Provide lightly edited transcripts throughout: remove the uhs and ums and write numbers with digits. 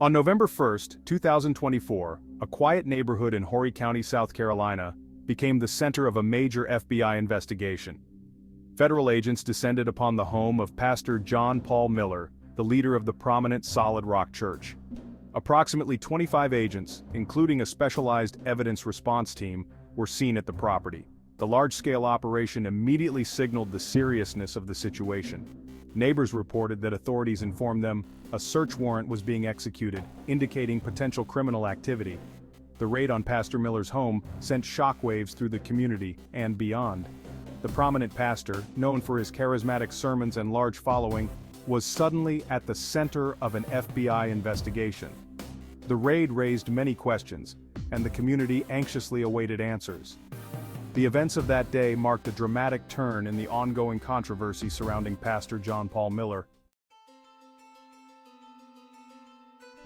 On November 1, 2024, a quiet neighborhood in Horry County, South Carolina, became the center of a major FBI investigation. Federal agents descended upon the home of Pastor John Paul Miller, the leader of the prominent Solid Rock Church. Approximately 25 agents, including a specialized evidence response team, were seen at the property. The large-scale operation immediately signaled the seriousness of the situation. Neighbors reported that authorities informed them a search warrant was being executed, indicating potential criminal activity. The raid on Pastor Miller's home sent shockwaves through the community and beyond. The prominent pastor, known for his charismatic sermons and large following, was suddenly at the center of an FBI investigation. The raid raised many questions, and the community anxiously awaited answers. The events of that day marked a dramatic turn in the ongoing controversy surrounding Pastor John Paul Miller.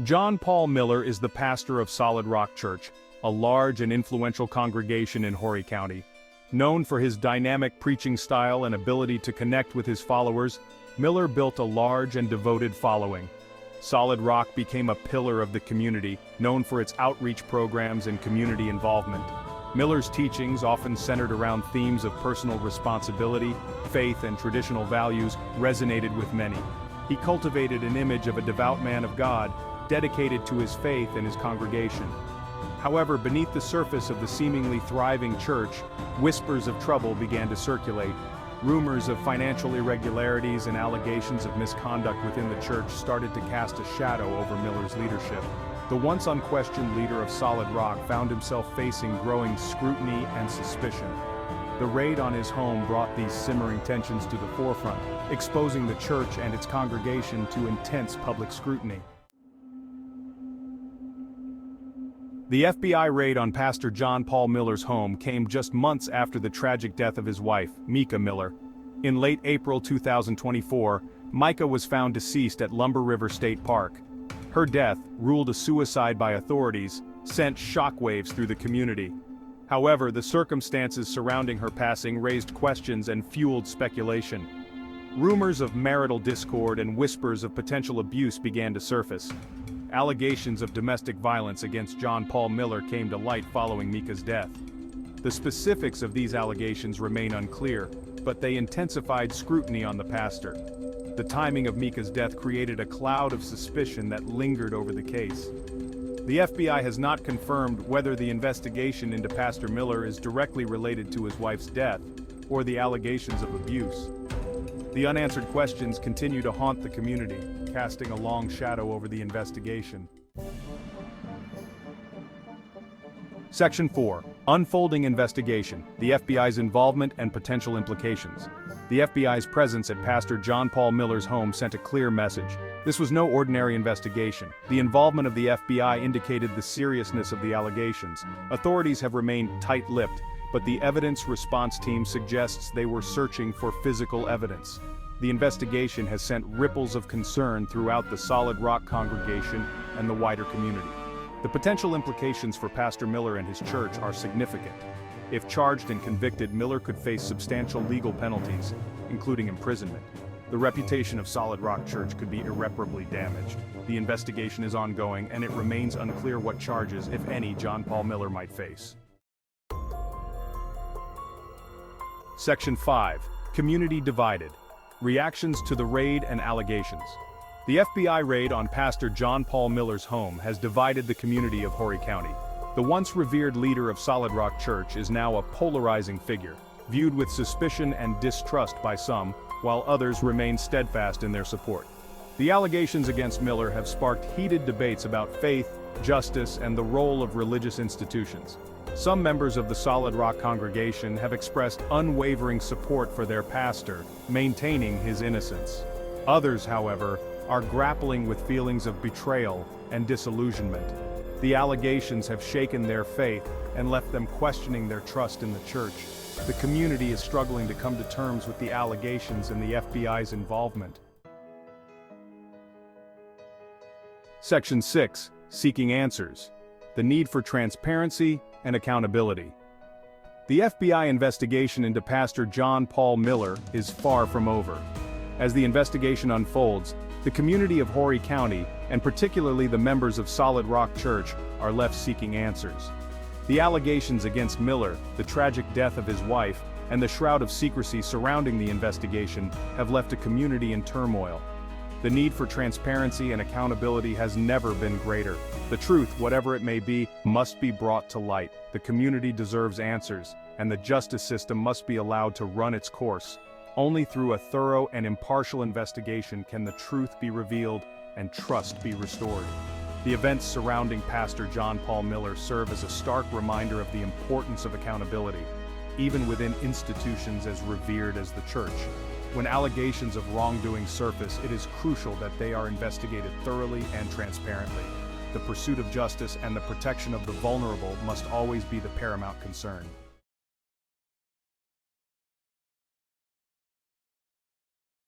John Paul Miller is the pastor of Solid Rock Church, a large and influential congregation in Horry County. Known for his dynamic preaching style and ability to connect with his followers, Miller built a large and devoted following. Solid Rock became a pillar of the community, known for its outreach programs and community involvement. Miller's teachings, often centered around themes of personal responsibility, faith, and traditional values, resonated with many. He cultivated an image of a devout man of God, dedicated to his faith and his congregation. However, beneath the surface of the seemingly thriving church, whispers of trouble began to circulate. Rumors of financial irregularities and allegations of misconduct within the church started to cast a shadow over Miller's leadership. The once unquestioned leader of Solid Rock found himself facing growing scrutiny and suspicion. The raid on his home brought these simmering tensions to the forefront, exposing the church and its congregation to intense public scrutiny. The FBI raid on Pastor John Paul Miller's home came just months after the tragic death of his wife, Micah Miller. In late April 2024, Micah was found deceased at Lumber River State Park. Her death, ruled a suicide by authorities, sent shockwaves through the community. However, the circumstances surrounding her passing raised questions and fueled speculation. Rumors of marital discord and whispers of potential abuse began to surface. Allegations of domestic violence against John Paul Miller came to light following Micah's death. The specifics of these allegations remain unclear, but they intensified scrutiny on the pastor. The timing of Micah's death created a cloud of suspicion that lingered over the case. The FBI has not confirmed whether the investigation into Pastor Miller is directly related to his wife's death or the allegations of abuse. The unanswered questions continue to haunt the community, casting a long shadow over the investigation. Section 4. Unfolding Investigation, the FBI's Involvement and Potential Implications. The FBI's presence at Pastor John Paul Miller's home sent a clear message. This was no ordinary investigation. The involvement of the FBI indicated the seriousness of the allegations. Authorities have remained tight-lipped, but the evidence response team suggests they were searching for physical evidence. The investigation has sent ripples of concern throughout the Solid Rock congregation and the wider community. The potential implications for Pastor Miller and his church are significant. If charged and convicted, Miller could face substantial legal penalties, including imprisonment. The reputation of Solid Rock Church could be irreparably damaged. The investigation is ongoing, and it remains unclear what charges, if any, John Paul Miller might face. Section 5. Community Divided. Reactions to the raid and allegations. The FBI raid on Pastor John Paul Miller's home has divided the community of Horry County. The once revered leader of Solid Rock Church is now a polarizing figure, viewed with suspicion and distrust by some, while others remain steadfast in their support. The allegations against Miller have sparked heated debates about faith, justice, and the role of religious institutions. Some members of the Solid Rock congregation have expressed unwavering support for their pastor, maintaining his innocence. Others, however, are grappling with feelings of betrayal and disillusionment. The allegations have shaken their faith and left them questioning their trust in the church. The community is struggling to come to terms with the allegations and the FBI's involvement. Section 6. Seeking Answers. The need for transparency and accountability. The FBI investigation into Pastor John Paul Miller is far from over. As the investigation unfolds, the community of Horry County, and particularly the members of Solid Rock Church, are left seeking answers. The allegations against Miller, the tragic death of his wife, and the shroud of secrecy surrounding the investigation have left a community in turmoil. The need for transparency and accountability has never been greater. The truth, whatever it may be, must be brought to light. The community deserves answers, and the justice system must be allowed to run its course. Only through a thorough and impartial investigation can the truth be revealed and trust be restored. The events surrounding Pastor John Paul Miller serve as a stark reminder of the importance of accountability, even within institutions as revered as the church. When allegations of wrongdoing surface, it is crucial that they are investigated thoroughly and transparently. The pursuit of justice and the protection of the vulnerable must always be the paramount concern.